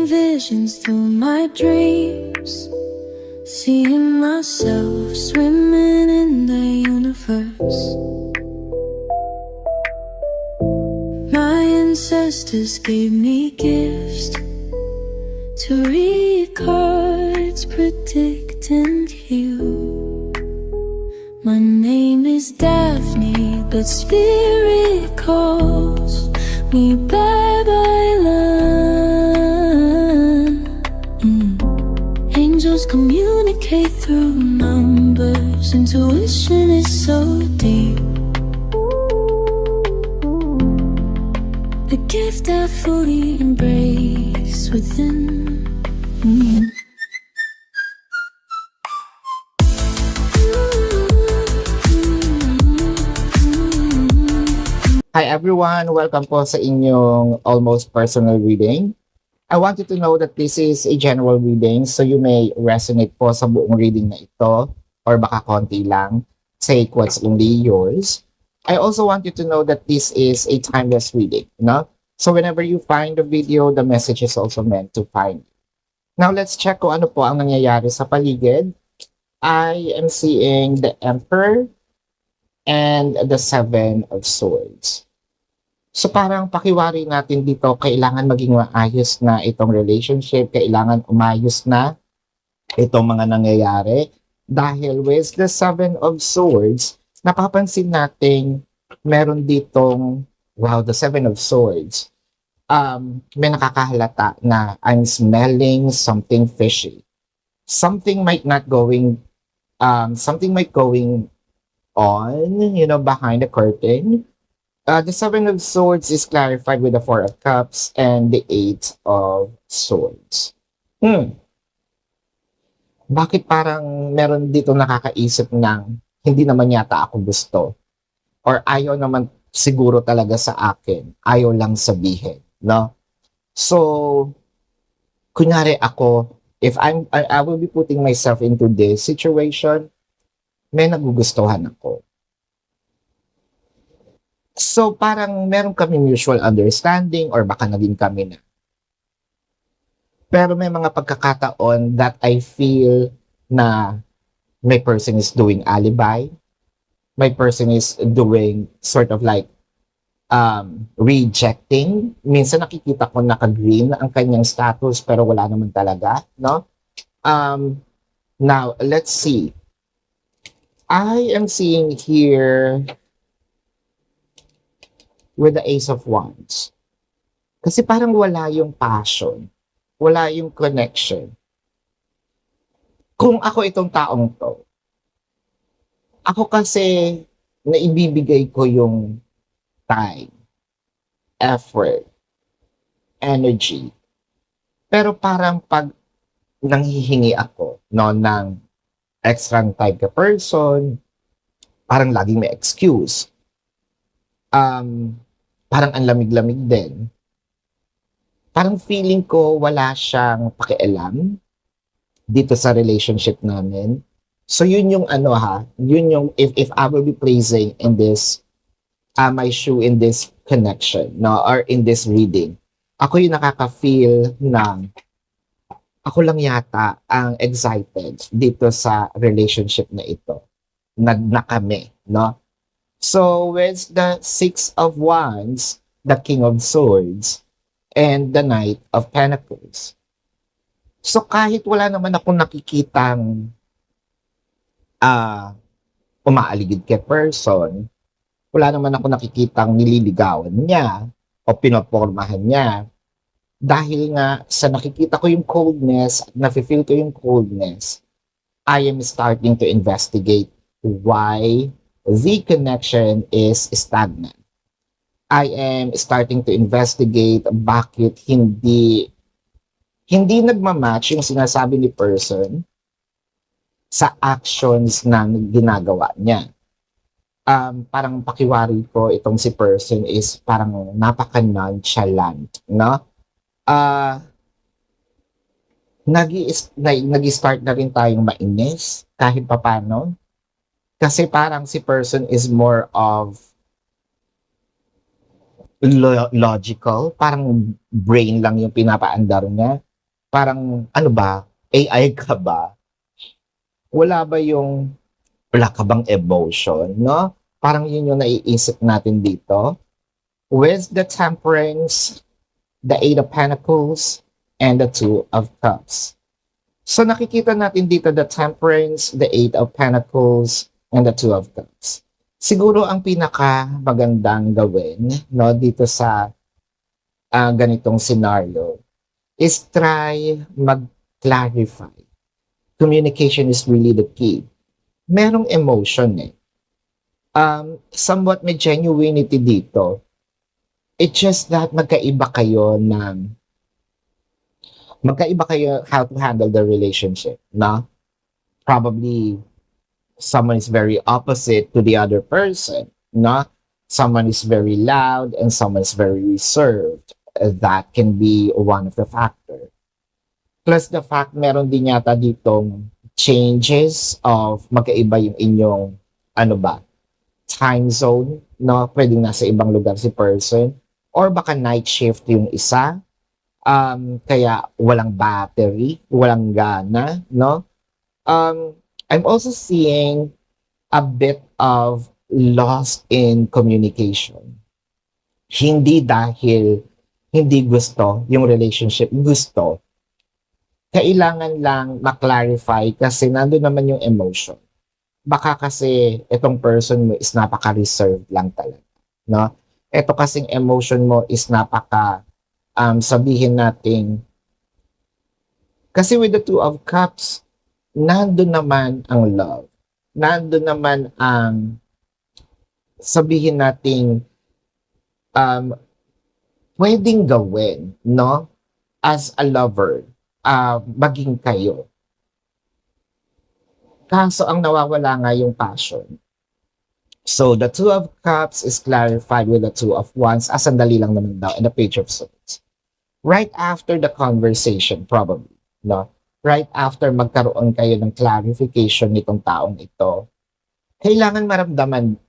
visions through my dreams, seeing myself swimming in the universe. My ancestors gave me gifts to read cards, predict and heal. My name is Daphne, but spirit calls me Babylon. Angels communicate through numbers. Intuition is so deep. The gift I fully embrace within. Hi everyone! Welcome po sa inyong almost personal reading. I want you to know that this is a general reading, so you may resonate po sa buong reading na ito or baka konti lang. Take what's only yours. I also want you to know that this is a timeless reading, no? So whenever you find the video, the message is also meant to find you. Now let's check kung ano po ang nangyayari sa paligid. I am seeing the Emperor and the Seven of Swords. So parang pakiwari natin dito, kailangan maging maayos na itong relationship, kailangan umayos na itong mga nangyayari. Dahil with the Seven of Swords, napapansin natin meron ditong, wow, the Seven of Swords. May nakakahalata na I'm smelling something fishy. Something might going on, behind the curtain. The Seven of Swords is clarified with the Four of Cups and the Eight of Swords. Bakit parang meron dito nakakaisip ng hindi naman yata ako gusto? Or ayaw naman siguro talaga sa akin. Ayaw lang sabihin, no? So, kunyari ako, if I will be putting myself into this situation, may nagugustuhan ako. So parang meron kami mutual understanding or baka naging kami na. Pero may mga pagkakataon that I feel na my person is doing alibi. My person is doing sort of like rejecting. Minsan nakikita ko naka-green ang kanyang status pero wala naman talaga, no? Now, let's see. I am seeing here with the Ace of Wands. Kasi parang wala yung passion. Wala yung connection. Kung ako itong taong to, ako kasi naibibigay ko yung time, effort, energy. Pero parang pag nanghihingi ako ng extra type ka person, parang laging may excuse. Parang ang lamig-lamig din. Parang feeling ko wala siyang pakialam dito sa relationship namin. So yun yung yun yung if I will be placing in this my shoe in this connection, no, or in this reading. Ako yung nakaka-feel ng ako lang yata ang excited dito sa relationship na ito. Na kami, no? So, with the Six of Wands, the King of Swords, and the Knight of Pentacles. So, kahit wala naman akong nakikitang umaaligid kay person, wala naman ako nakikitang nililigawan niya o pinopormahan niya, dahil nga sa nakikita ko yung coldness at nafe-feel ko yung coldness, I am starting to investigate why the connection is stagnant. I am starting to investigate bakit hindi nagmamatch yung sinasabi ni person sa actions na ginagawa niya. Parang pakiwari ko itong si person is parang napaka-nonchalant, no? Nag-start na rin tayong mainis kahit papano. Kasi parang si person is more of logical, parang brain lang yung pinapaandar niya. Parang, ano ba? AI ka ba? Wala ka bang emotion, no? Parang yun yung naiisip natin dito. With the Temperance, the Eight of Pentacles, and the Two of Cups. So nakikita natin dito the Temperance, the Eight of Pentacles, and the Two of Cups. Siguro ang pinaka magandang gawin, no, dito sa ganitong scenario is try mag-clarify. Communication is really the key. Merong emotion eh. Somewhat may genuinity dito. It's just that magkaiba kayo how to handle the relationship, no? Probably someone is very opposite to the other person, no? Someone is very loud and someone is very reserved. That can be one of the factor. Plus the fact meron din yata ditong changes of magkaiba yung inyong time zone, no? Pwedeng nasa ibang lugar si person or baka night shift yung isa. Kaya walang battery, walang gana, no? I'm also seeing a bit of loss in communication. Hindi dahil hindi gusto yung relationship, gusto. Kailangan lang ma-clarify kasi nandun naman yung emotion. Baka kasi itong person mo is napaka-reserved lang talaga, no? Ito kasing emotion mo is sabihin natin, kasi with the Two of Cups, nandun naman ang love. Nandun naman ang sabihin natin, pwedeng gawin, no? As a lover, maging kayo. Kaso ang nawawala nga yung passion. So the Two of Cups is clarified with the Two of Wands. Sandali lang naman daw, and the Page of Swords. Right after the conversation, probably, no? Right after magkaroon kayo ng clarification nitong taong ito, kailangan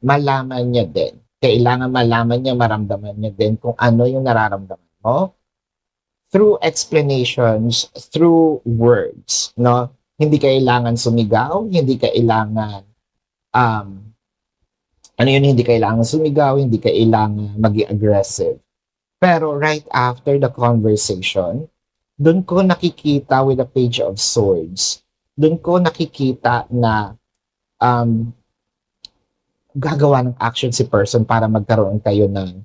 malaman niya din. Maramdaman niya din kung ano yung nararamdaman mo through explanations, through words, no? Hindi kailangan sumigaw, hindi kailangan hindi kailangan sumigaw, hindi kailangan maging aggressive. Pero right after the conversation, doon ko nakikita with the Page of Swords, doon ko nakikita na gagawa ng action si person para magkaroon kayo ng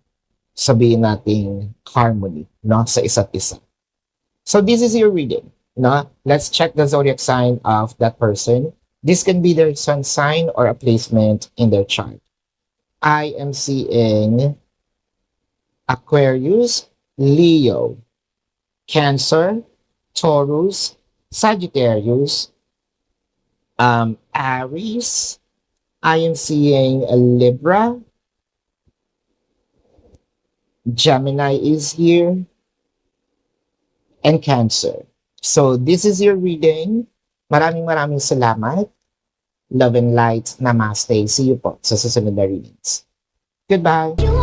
sabihin nating harmony, no, sa isa't isa. So this is your reading, no? Let's check the zodiac sign of that person. This can be their sun sign or a placement in their chart. I am seeing Aquarius, Leo, Cancer, Taurus, Sagittarius, Aries. I am seeing a Libra. Gemini is here. And Cancer. So this is your reading. Maraming salamat. Love and light. Namaste. See you po sa susunod na readings. Goodbye.